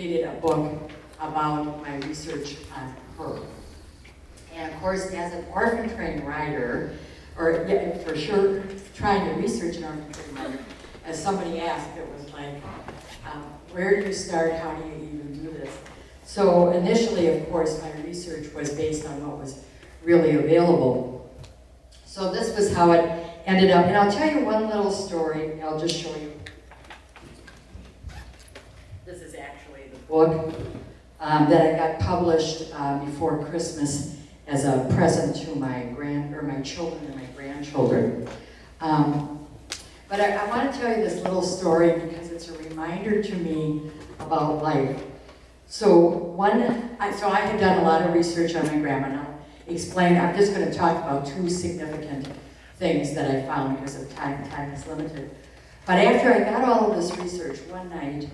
completed a book about my research on her. And of course, as an orphan train rider, or yeah, for sure, trying to research an orphan train rider, as somebody asked, it was like, where do you start? How do you even do this? So initially, of course, my research was based on what was really available. So this was how it ended up. And I'll tell you one little story. I'll just show you. This is actually the book that I got published before Christmas as a present to my children and my grandchildren. But I want to tell you this little story because it's a reminder to me about life. So I had done a lot of research on my grandma. And I'll explain. I'm just going to talk about two significant things that I found because of time. Time is limited. But after I got all of this research, one night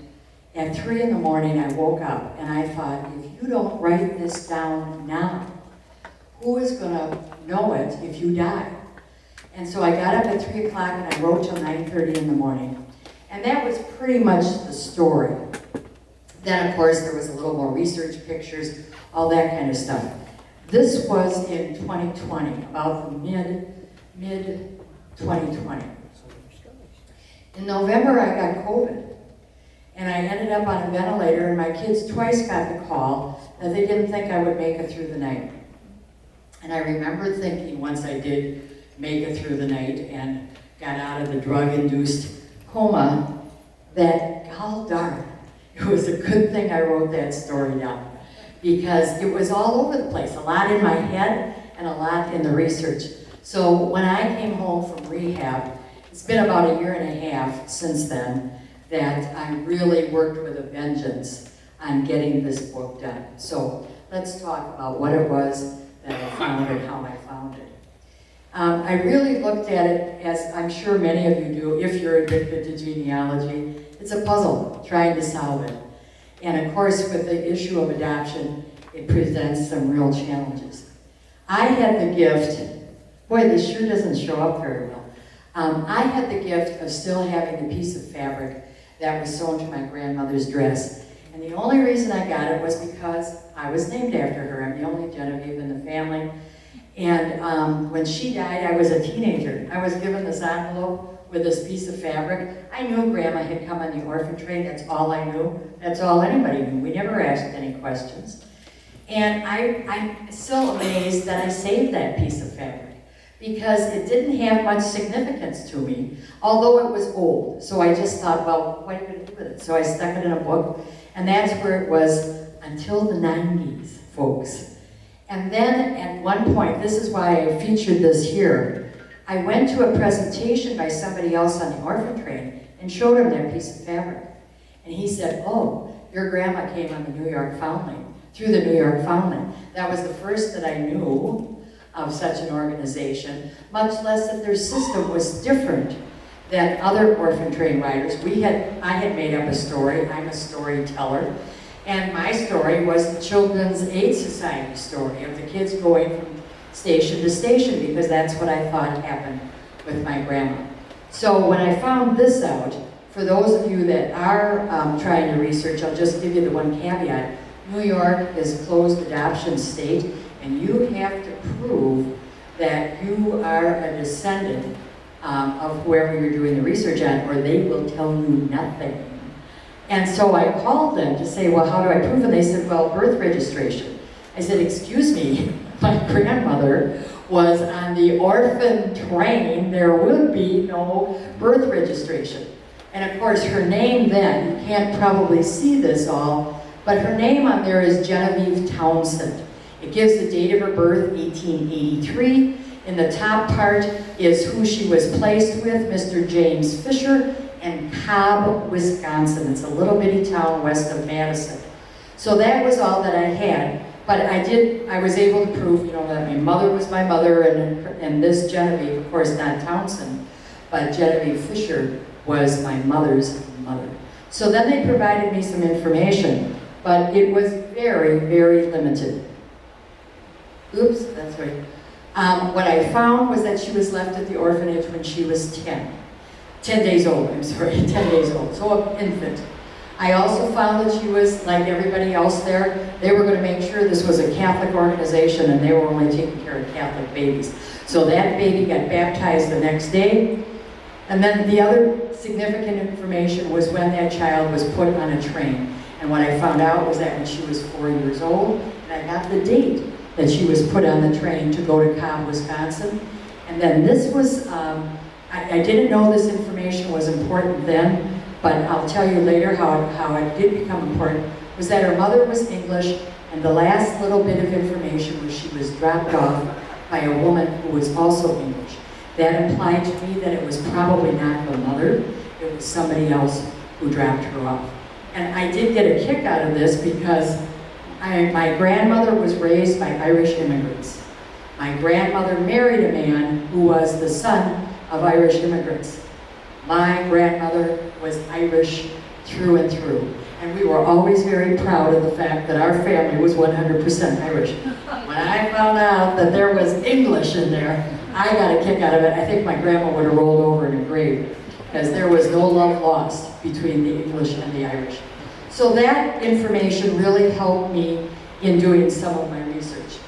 at 3 in the morning, I woke up and I thought, if you don't write this down now, who is going to know it if you die? And so I got up at 3 o'clock and I wrote till 9:30 in the morning. And that was pretty much the story. Then, of course, there was a little more research, pictures, all that kind of stuff. This was in 2020, about the mid-2020. In November, I got COVID. And I ended up on a ventilator, and my kids twice got the call that they didn't think I would make it through the night. And I remember thinking, once I did make it through the night and got out of the drug-induced coma, that, God darn, it was a good thing I wrote that story down. Because it was all over the place, a lot in my head and a lot in the research. So when I came home from rehab, it's been about 1.5 years since then, that I really worked with a vengeance on getting this book done. So let's talk about what it was that I found and how I found it. I really looked at it, as I'm sure many of you do, if you're addicted to genealogy. It's a puzzle, trying to solve it. And of course, with the issue of adoption, it presents some real challenges. I had the gift, boy, this sure doesn't show up very well. I had the gift of still having the piece of fabric that was sewn to my grandmother's dress. And the only reason I got it was because I was named after her. I'm the only Genevieve in the family. And when she died, I was a teenager. I was given this envelope with this piece of fabric. I knew Grandma had come on the orphan train. That's all I knew. That's all anybody knew. We never asked any questions. And I'm still amazed that I saved that piece of fabric because it didn't have much significance to me, although it was old. So I just thought, well, what are you going to do with it? So I stuck it in a book, and that's where it was until the 90s, folks. And then at one point, this is why I featured this here, I went to a presentation by somebody else on the orphan train and showed him that piece of fabric. And he said, oh, your grandma came on the New York Foundling, through the New York Foundling. That was the first that I knew of such an organization, much less that their system was different than other orphan train riders. I had made up a story. I'm a storyteller. And my story was the Children's Aid Society story of the kids going from station to station, because that's what I thought happened with my grandma. So when I found this out, for those of you that are trying to research, I'll just give you the one caveat. New York is closed adoption state, and you have to prove that you are a descendant of whoever you're doing the research on, or they will tell you nothing. And so I called them to say, well, how do I prove it? They said, well, birth registration. I said, excuse me, my grandmother was on the orphan train. There would be no birth registration. And of course, her name then, you can't probably see this all, but her name on there is Genevieve Townsend. It gives the date of her birth, 1883. In the top part is who she was placed with, Mr. James Fisher, in Cobb, Wisconsin. It's a little bitty town west of Madison. So that was all that I had. But I was able to prove, that my mother was my mother, and this Genevieve, of course, not Townsend, but Genevieve Fisher was my mother's mother. So then they provided me some information, but it was very, very limited. Oops, that's right. What I found was that she was left at the orphanage when she was 10 days old, I'm sorry, 10 days old, so an infant. I also found that she was, like everybody else there, they were going to make sure this was a Catholic organization and they were only taking care of Catholic babies. So that baby got baptized the next day. And then the other significant information was when that child was put on a train. And what I found out was that when she was 4 years old, and I got the date that she was put on the train to go to Cobb, Wisconsin. And then this was, I didn't know this information was important then, but I'll tell you later how it did become important, was that her mother was English, and the last little bit of information was she was dropped off by a woman who was also English. That implied to me that it was probably not her mother, it was somebody else who dropped her off. And I did get a kick out of this because my grandmother was raised by Irish immigrants. My grandmother married a man who was the son of Irish immigrants. My grandmother was Irish through and through. And we were always very proud of the fact that our family was 100% Irish. When I found out that there was English in there, I got a kick out of it. I think my grandma would have rolled over in a grave because there was no love lost between the English and the Irish. So that information really helped me in doing some of my research.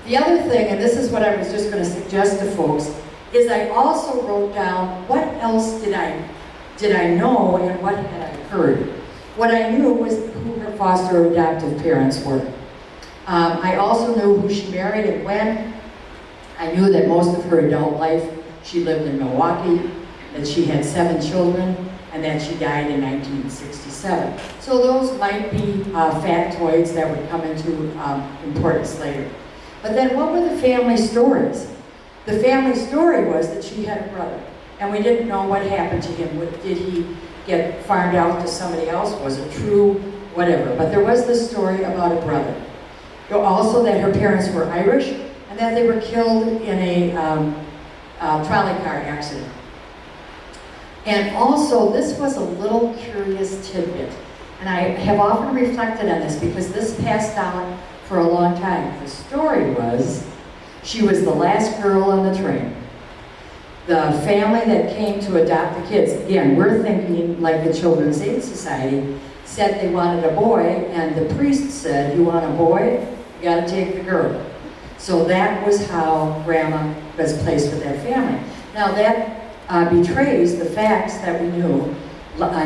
The other thing, and this is what I was just going to suggest to folks, is I also wrote down what else did I know and what had I heard. What I knew was who her foster or adoptive parents were. I also knew who she married and when. I knew that most of her adult life she lived in Milwaukee, that she had 7 children, and that she died in 1967. So those might be factoids that would come into importance later. But then what were the family stories? The family story was that she had a brother, and we didn't know what happened to him. Did he get farmed out to somebody else? Was it true? Whatever. But there was this story about a brother. Also that her parents were Irish, and that they were killed in a trolley car accident. And also, this was a little curious tidbit, and I have often reflected on this because this passed down for a long time. The story was, she was the last girl on the train. The family that came to adopt the kids, again, we're thinking like the Children's Aid Society, said they wanted a boy, and the priest said, you want a boy? You gotta take the girl. So that was how Grandma was placed with that family. Now that betrays the facts that I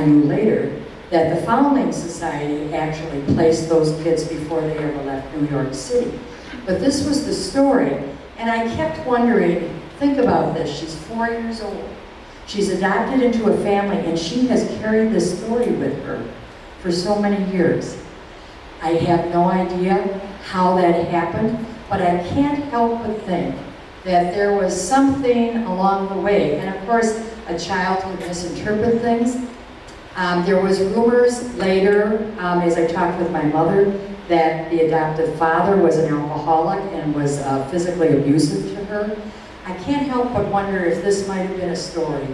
knew later, that the Foundling Society actually placed those kids before they ever left New York City. But this was the story, and I kept wondering, think about this, she's 4 years old. She's adopted into a family, and she has carried this story with her for so many years. I have no idea how that happened, but I can't help but think that there was something along the way, and of course, a child can misinterpret things. There was rumors later, as I talked with my mother, that the adoptive father was an alcoholic and was physically abusive to her. I can't help but wonder if this might have been a story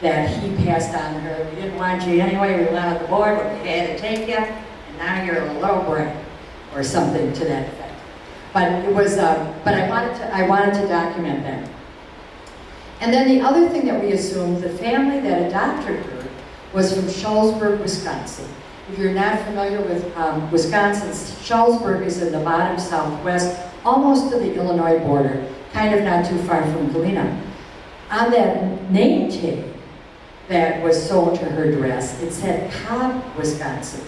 that he passed on to her. We didn't want you anyway, we wanted the boy, but we had to take you, and now you're a little brat, or something to that effect. But it was, but I wanted to document that. And then the other thing that we assumed, the family that adopted her was from Shullsburg, Wisconsin. If you're not familiar with Wisconsin, Shullsburg is in the bottom southwest, almost to the Illinois border, kind of not too far from Galena. On that name tag that was sewn to her dress, it said Cobb, Wisconsin.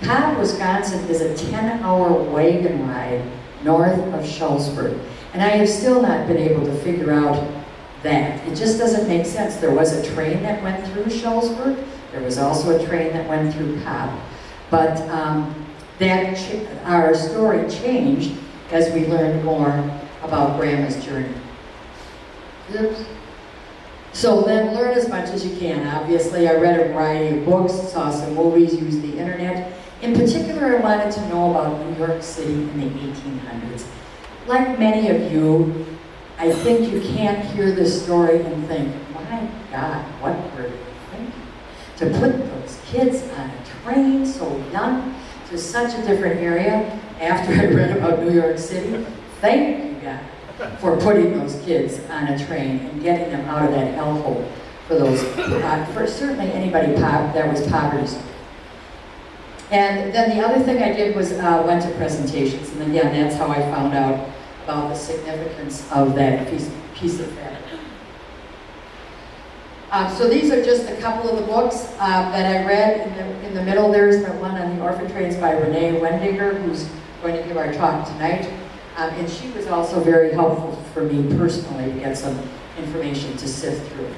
Cobb, Wisconsin is a 10-hour wagon ride north of Shullsburg. And I have still not been able to figure out that. It just doesn't make sense. There was a train that went through Shullsburg. There was also a train that went through Cobb. But our story changed as we learned more about Grandma's journey. Oops. So then learn as much as you can. Obviously, I read a variety of books, saw some movies, used the internet. In particular, I wanted to know about New York City in the 1800s. Like many of you, I think you can't hear this story and think, my God, what were they thinking? To put those kids on a train so young to such a different area after I read about New York City, thank you, God, for putting those kids on a train and getting them out of that hellhole for those, for certainly anybody that was poverty. And then the other thing I did was went to presentations, and again, that's how I found out about the significance of that piece of fabric. So these are just a couple of the books that I read. In the middle, there's the one on the orphan trains by Renee Wendiger, who's going to give our talk tonight. And she was also very helpful for me personally to get some information to sift through.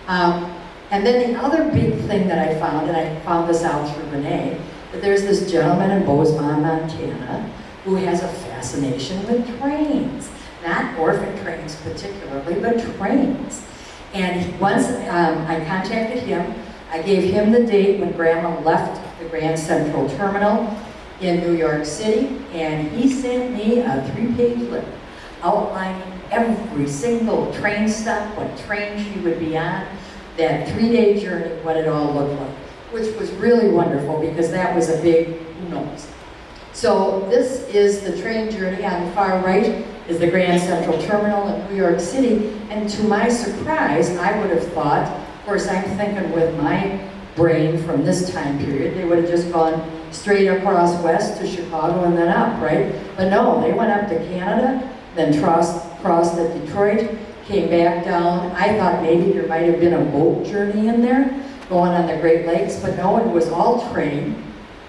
And then the other big thing that I found, and I found this out through Renee, that there's this gentleman in Bozeman, Montana, who has a fascination with trains. Not orphan trains particularly, but trains. And once I contacted him, I gave him the date when Grandma left the Grand Central Terminal in New York City, and he sent me a 3-page letter outlining every single train stop, what train she would be on, that 3-day journey, what it all looked like, which was really wonderful because that was a big who knows. So this is the train journey. On the far right is the Grand Central Terminal in New York City, and to my surprise, I would have thought, of course I'm thinking with my brain from this time period, they would have just gone straight across west to Chicago and then up, right? But no, they went up to Canada, then crossed at Detroit, came back down. I thought maybe there might have been a boat journey in there, going on the Great Lakes, but no, it was all train.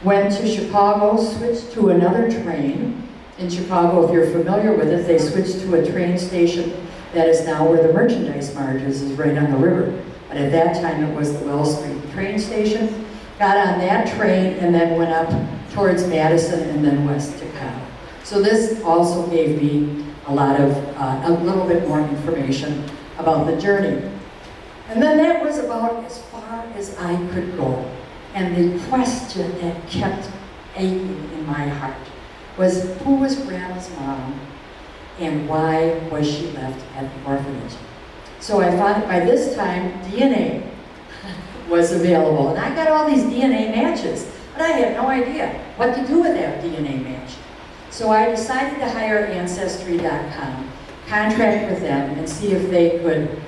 Went to Chicago, switched to another train. In Chicago, if you're familiar with it, they switched to a train station that is now where the merchandise mart is right on the river. But at that time, it was the Wells Street train station. Got on that train and then went up towards Madison and then west to Cobb. So this also gave me a little bit more information about the journey. And then that was about as far as I could go. And the question that kept aching in my heart was, who was Grandma's mom and why was she left at the orphanage? So I found by this time DNA was available, and I got all these DNA matches, but I had no idea what to do with that DNA match. So I decided to hire Ancestry.com, contract with them, and see if they could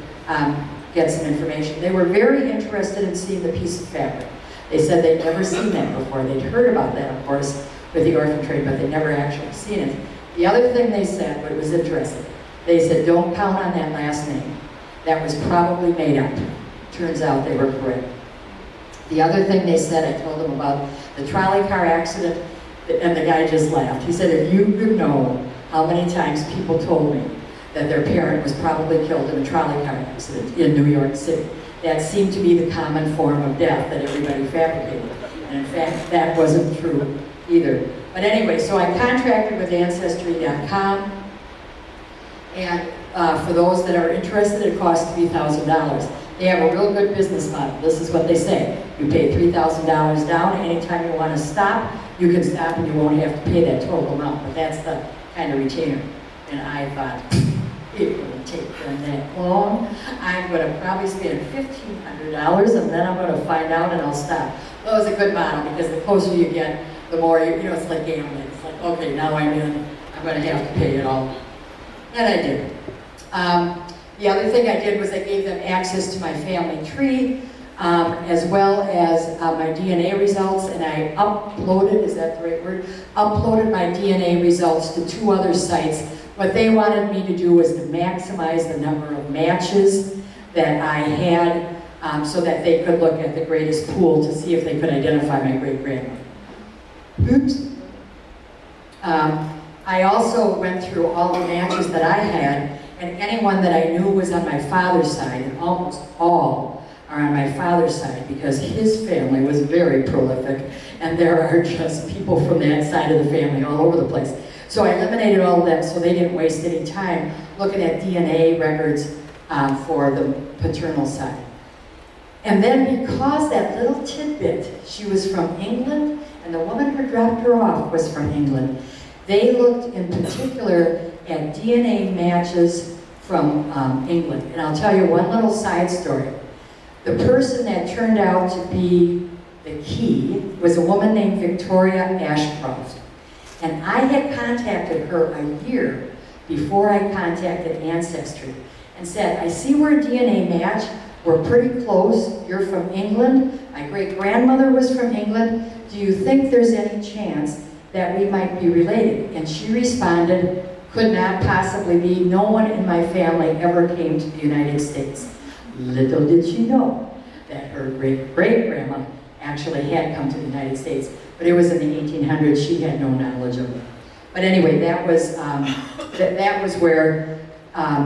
get some information. They were very interested in seeing the piece of fabric. They said they'd never seen that before. They'd heard about that, of course, with the orphan trade, but they'd never actually seen it. The other thing they said, but it was interesting, they said, don't count on that last name. That was probably made up. Turns out they were correct. The other thing they said, I told them about the trolley car accident, and the guy just laughed. He said, if you could know how many times people told me that their parent was probably killed in a trolley car accident in New York City. That seemed to be the common form of death that everybody fabricated. And in fact, that wasn't true either. But anyway, so I contracted with Ancestry.com, and for those that are interested, it costs $3,000. They have a real good business model. This is what they say. You pay $3,000 down. Anytime you want to stop, you can stop and you won't have to pay that total amount. But that's the kind of retainer. And I thought, it wouldn't take them that long. I'm going to probably spend $1,500 and then I'm going to find out and I'll stop. Well, it was a good model because the closer you get, the more, it's like gambling. It's like, okay, now I'm in, I'm going to have to pay it all. And I did. The other thing I did was I gave them access to my family tree, as well as my DNA results, and I uploaded, is that the right word? Uploaded my DNA results to 2 other sites. What they wanted me to do was to maximize the number of matches that I had, so that they could look at the greatest pool to see if they could identify my great-grandmother. Oops. I also went through all the matches that I had, and anyone that I knew was on my father's side, and almost all are on my father's side because his family was very prolific, and there are just people from that side of the family all over the place. So I eliminated all of them so they didn't waste any time looking at DNA records for the paternal side. And then because that little tidbit, she was from England, and the woman who dropped her off was from England, they looked in particular at DNA matches from England. And I'll tell you one little side story. The person that turned out to be the key was a woman named Victoria Ashcroft. And I had contacted her a year before I contacted Ancestry. and said, I see we're a DNA match. We're pretty close. You're from England. My great-grandmother was from England. Do you think there's any chance that we might be related? And she responded, could not possibly be. No one in my family ever came to the United States. Little did she know that her great-great-grandma actually had come to the United States, but it was in the 1800s. She had no knowledge of it. But anyway, that was where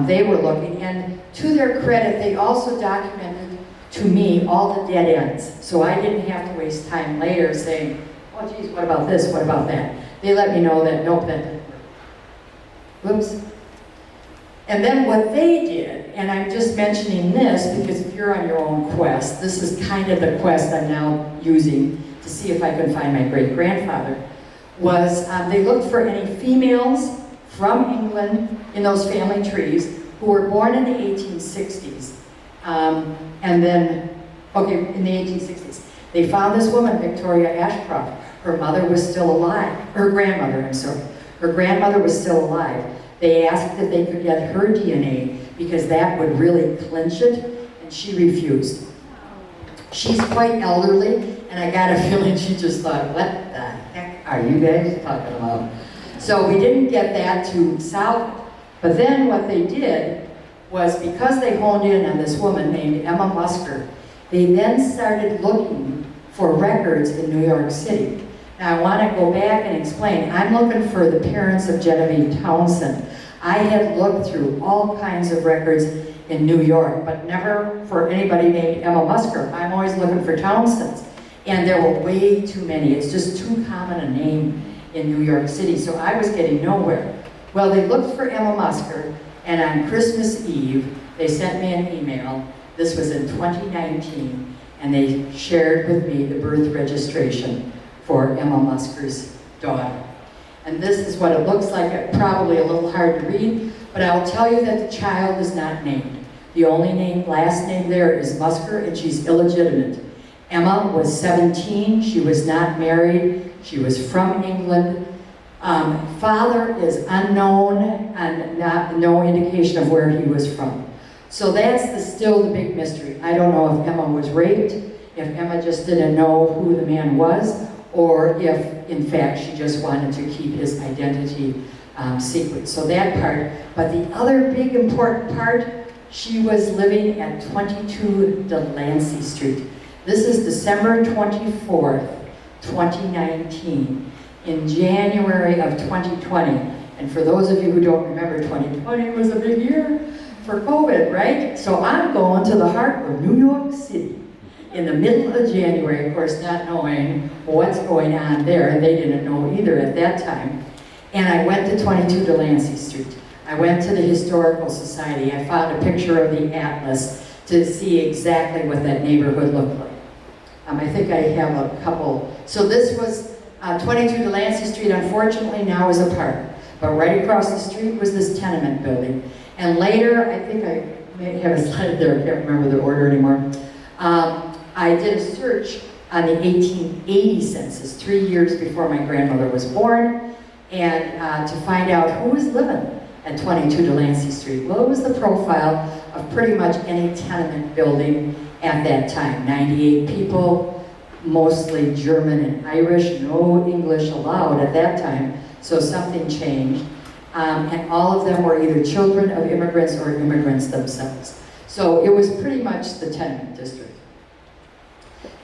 they were looking. And to their credit, they also documented to me all the dead ends. So I didn't have to waste time later saying, oh geez, what about this, what about that? They let me know that, nope, that didn't work. Whoops. And then what they did, and I'm just mentioning this because if you're on your own quest, this is kind of the quest I'm now using to see if I can find my great-grandfather, was they looked for any females from England in those family trees who were born in the 1860s. And then, okay, in the 1860s. They found this woman, Victoria Ashcroft. Her mother was still alive. Her grandmother, I'm sorry. Her grandmother was still alive. They asked if they could get her DNA because that would really clinch it, and she refused. She's quite elderly, and I got a feeling she just thought, what the heck are you guys talking about? So we didn't get that to solve it. But then what they did was, because they honed in on this woman named Emma Musker, they then started looking for records in New York City. Now I want to go back and explain. I'm looking for the parents of Genevieve Townsend. I had looked through all kinds of records in New York, but never for anybody named Emma Musker. I'm always looking for Townsends. And there were way too many. It's just too common a name in New York City, so I was getting nowhere. Well, they looked for Emma Musker, and on Christmas Eve, they sent me an email. This was in 2019, and they shared with me the birth registration for Emma Musker's daughter. And this is what it looks like, probably a little hard to read, but I'll tell you that the child is not named. The only last name there is Musker, and she's illegitimate. Emma was 17, she was not married, she was from England. Father is unknown and no indication of where he was from. So that's still the big mystery. I don't know if Emma was raped, if Emma just didn't know who the man was, or if, in fact, she just wanted to keep his identity secret. So that part. But the other big important part, she was living at 22 Delancey Street. This is December 24th, 2019. In January of 2020, and for those of you who don't remember, 2020 was a big year for COVID, right? So I'm going to the heart of New York City in the middle of January, of course, not knowing what's going on there, and they didn't know either at that time. And I went to 22 Delancey Street. I went to the Historical Society. I found a picture of the atlas to see exactly what that neighborhood looked like. I think I have a couple. So this was 22 Delancey Street, unfortunately, now is a park. But right across the street was this tenement building. And later, I think I may have a slide there, I can't remember the order anymore. I did a search on the 1880 census, 3 years before my grandmother was born, and to find out who was living at 22 Delancey Street. Well, it was the profile of pretty much any tenement building at that time. 98 people, mostly German and Irish, no English allowed at that time, so something changed. And all of them were either children of immigrants or immigrants themselves. So it was pretty much the tenement district.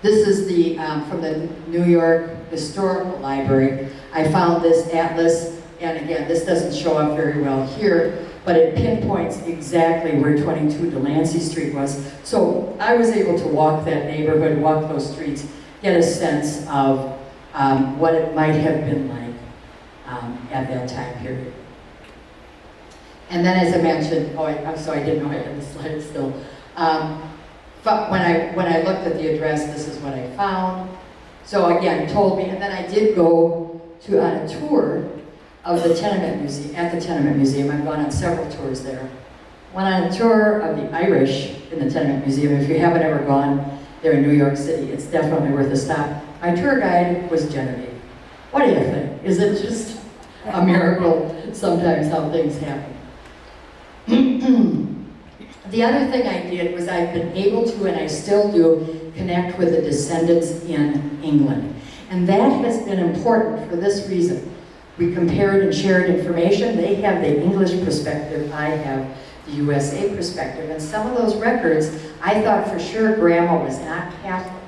This is the from the New York Historical Library. I found this atlas, and again, this doesn't show up very well here, but it pinpoints exactly where 22 Delancey Street was. So I was able to walk that neighborhood, walk those streets, get a sense of what it might have been like at that time period. And then, as I mentioned, I'm sorry, I didn't know I had the slide still. But when I looked at the address, this is what I found. So again, told me, and then I did go on a tour of the Tenement Museum, at the Tenement Museum. I've gone on several tours there. Went on a tour of the Irish in the Tenement Museum. If you haven't ever gone there in New York City, it's definitely worth a stop. My tour guide was Genevieve. What do you think? Is it just a miracle sometimes how things happen? The other thing I did was I've been able to, and I still do, connect with the descendants in England. And that has been important for this reason. We compared and shared information. They have the English perspective, I have the USA perspective. And some of those records, I thought for sure Grandma was not Catholic.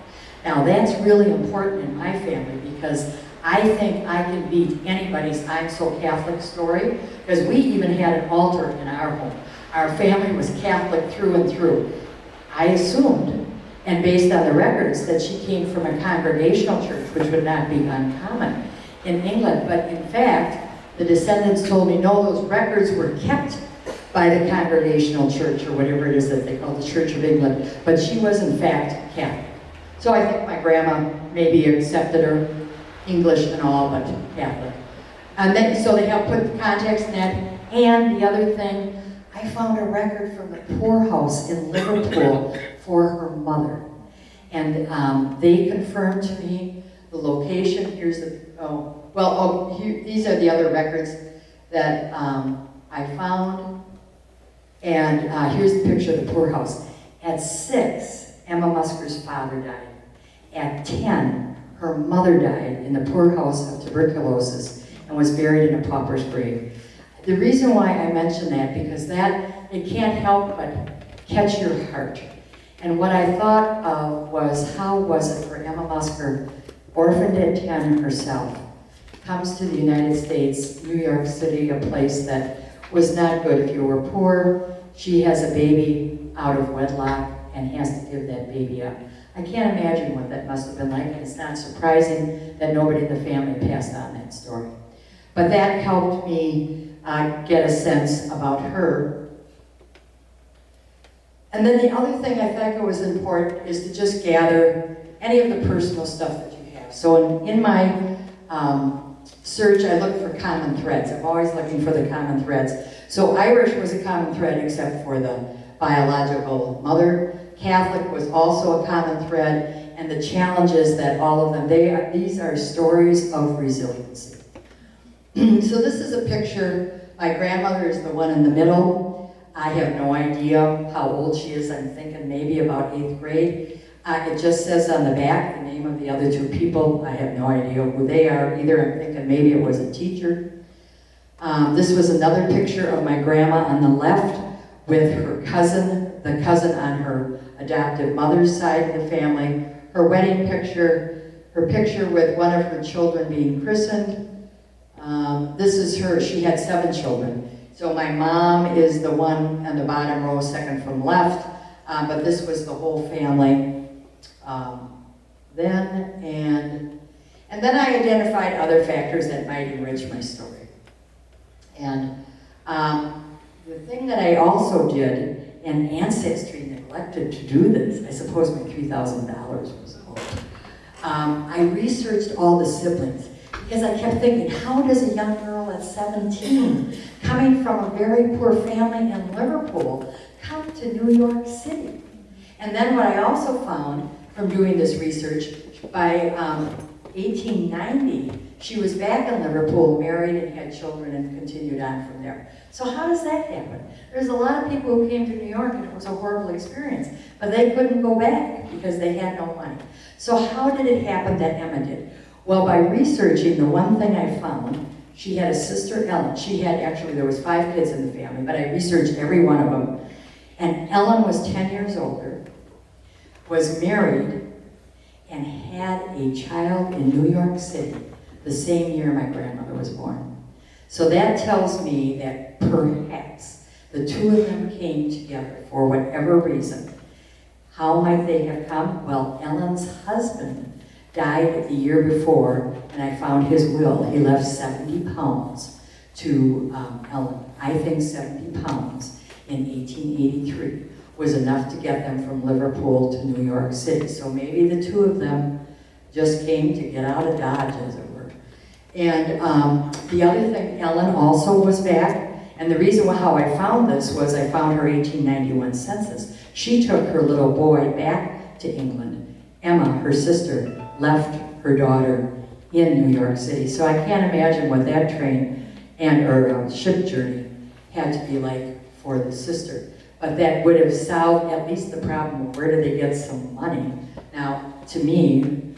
Now that's really important in my family because I think I can beat anybody's I'm so Catholic story, because we even had an altar in our home. Our family was Catholic through and through. I assumed, and based on the records, that she came from a congregational church, which would not be uncommon in England. But in fact, the descendants told me, no, those records were kept by the congregational church, or whatever it is that they call the Church of England. But she was in fact Catholic. So I think my grandma maybe accepted her, English and all, but Catholic. And then, so they have put the context in that. And the other thing, I found a record from the poorhouse in Liverpool for her mother. And they confirmed to me the location. Here's the, these are the other records that I found. And here's the picture of the poorhouse. At 6, Emma Musker's father died. At 10, her mother died in the poorhouse of tuberculosis and was buried in a pauper's grave. The reason why I mention that, because it can't help but catch your heart. And what I thought of was, how was it for Emma Musker, orphaned at 10 herself, comes to the United States, New York City, a place that was not good if you were poor. She has a baby out of wedlock and has to give that baby up. I can't imagine what that must have been like, and it's not surprising that nobody in the family passed on that story. But that helped me get a sense about her. And then the other thing I think was important is to just gather any of the personal stuff that you have. So in my search, I look for common threads. I'm always looking for the common threads. So Irish was a common thread except for the biological mother. Catholic was also a common thread, and the challenges that all of them, these are stories of resiliency. So this is a picture. My grandmother is the one in the middle. I have no idea how old she is. I'm thinking maybe about 8th grade. It just says on the back the name of the other 2 people. I have no idea who they are either. I'm thinking maybe it was a teacher. This was another picture of my grandma on the left with her cousin, the cousin on her adoptive mother's side of the family, her wedding picture, her picture with one of her children being christened. This is her. She had 7 children. So my mom is the one on the bottom row, second from left, but this was the whole family then. And then I identified other factors that might enrich my story. And the thing that I also did, and Ancestry neglected to do this, I suppose my $3,000 was owed. I researched all the siblings because I kept thinking, how does a young girl at 17, coming from a very poor family in Liverpool, come to New York City? And then what I also found from doing this research, by 1890, she was back in Liverpool, married and had children and continued on from there. So how does that happen? There's a lot of people who came to New York and it was a horrible experience, but they couldn't go back because they had no money. So how did it happen that Emma did? Well, by researching, the one thing I found, she had a sister, Ellen. There was 5 kids in the family, but I researched every one of them. And Ellen was 10 years older, was married, and had a child in New York City the same year my grandmother was born. So that tells me that perhaps the 2 of them came together for whatever reason. How might they have come? Well, Ellen's husband died the year before, and I found his will. He left 70 pounds to Ellen. I think 70 pounds in 1883 was enough to get them from Liverpool to New York City. So maybe the 2 of them just came to get out of Dodge, as it were. And the other thing, Ellen also was back, and the reason how I found this was I found her 1891 census. She took her little boy back to England. Emma, her sister, left her daughter in New York City. So I can't imagine what that train or ship journey had to be like for the sister. But that would have solved at least the problem of where do they get some money. Now, to me,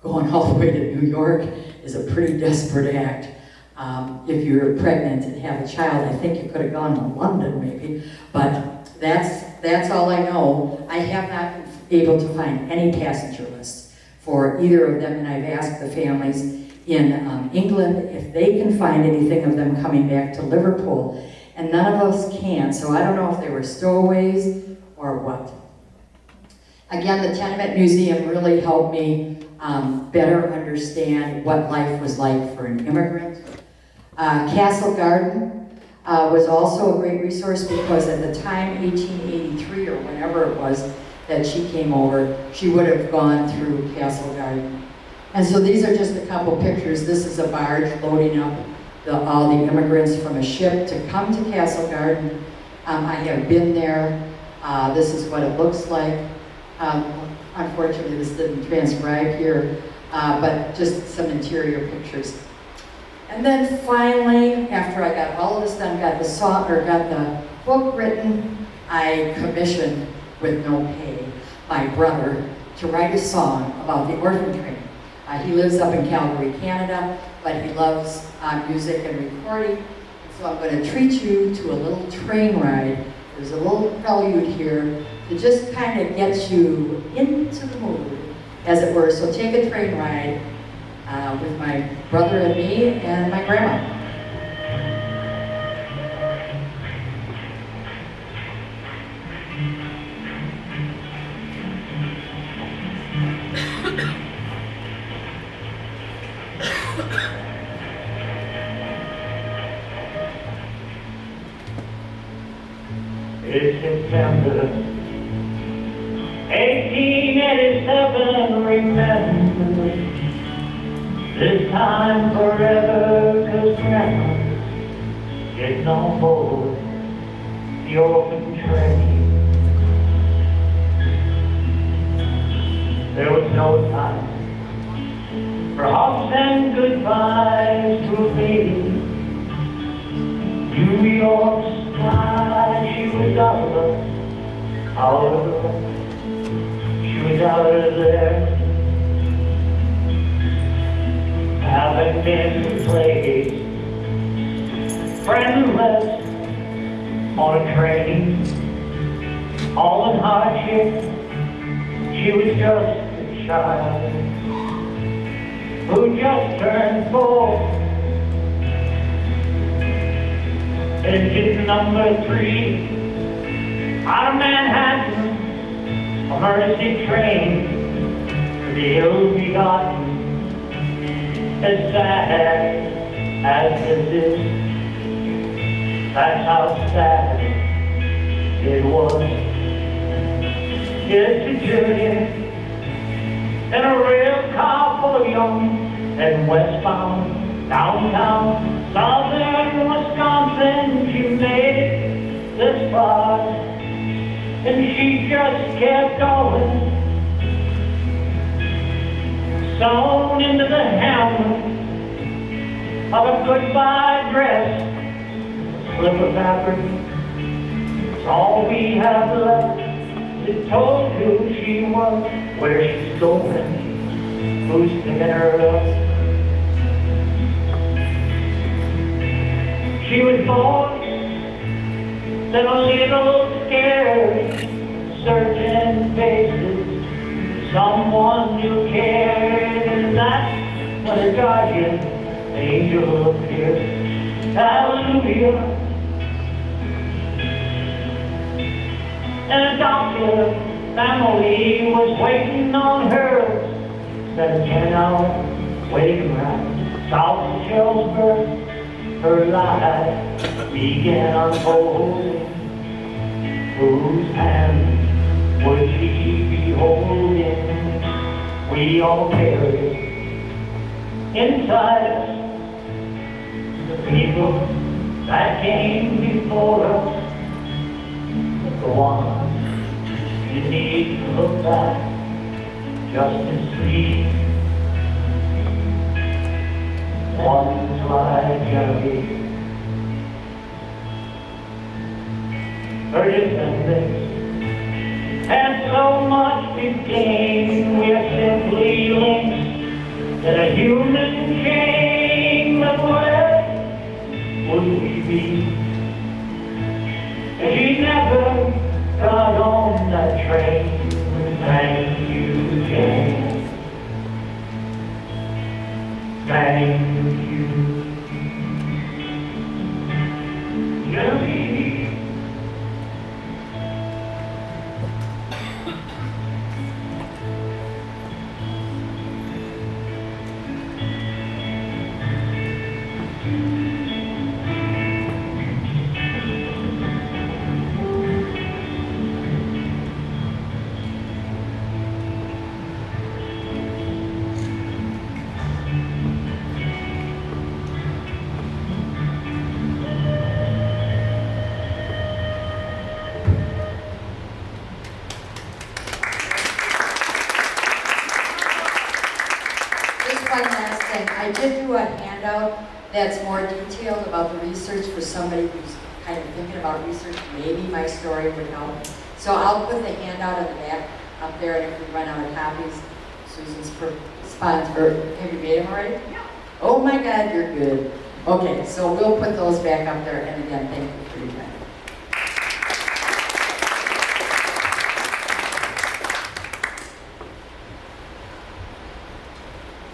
going all the way to New York is a pretty desperate act. If you're pregnant and have a child, I think you could have gone to London maybe, but that's all I know. I have not been able to find any passenger lists for either of them, and I've asked the families in England if they can find anything of them coming back to Liverpool, and none of us can, so I don't know if they were stowaways or what. Again, the Tenement Museum really helped me better understand what life was like for an immigrant. Castle Garden was also a great resource because at the time, 1883 or whenever it was that she came over, she would have gone through Castle Garden. And so these are just a couple pictures. This is a barge loading up all the immigrants from a ship to come to Castle Garden. I have been there. This is what it looks like. Unfortunately, this didn't transcribe here, but just some interior pictures. And then finally, after I got all of this done, got the book written, I commissioned, with no pay, my brother to write a song about the orphan train. He lives up in Calgary, Canada, but he loves music and recording. So I'm going to treat you to a little train ride. There's a little prelude here to just kind of get you into the mood, as it were. So take a train ride with my brother and me and my grandma. It's September 1887, remember this time forever, 'cause Grandma's getting on board the orphan train. There was no time for hugs and goodbyes to me. New York's sky, she was out of us, she was out of there. Haven't been to place friendless on a train, all in hardship. She was just a child who just turned 4. Engine number 3 out of Manhattan, a Mercy train for the ill-begotten. As sad as this is, that's how sad it was. It's a journey in a rail car full of young and westbound downtown southern Wisconsin. She made it this far, and she just kept going. Sewn into the helmet of a goodbye dress, a slip of fabric, it's all we have left. It told who she was, where she's going, who's picking her up. She was born, then a little scared, searching faces, someone you cared, and that's when a guardian angel appeared. Hallelujah. And a doctor family was waiting on her. Spent a 10-hour waiting round south of Shelburne. Her life began unfolding. Whose hand would she be holding? We all carry inside us the people that came before us, the ones you need to look back just to see. Ones like Genevieve, her descendants this. And so much became, we're simply links in a human chain. But where would we be if he never got on that train? Thank you, Jane. Thank you, Genevieve. One last thing, I did do a handout that's more detailed about the research for somebody who's kind of thinking about research. Maybe my story would help. So I'll put the handout on the back up there, and if we run out of copies, Susan's sponsor. Have you made them already? Oh my God, you're good. Okay, so we'll put those back up there, and again, thank you for your time.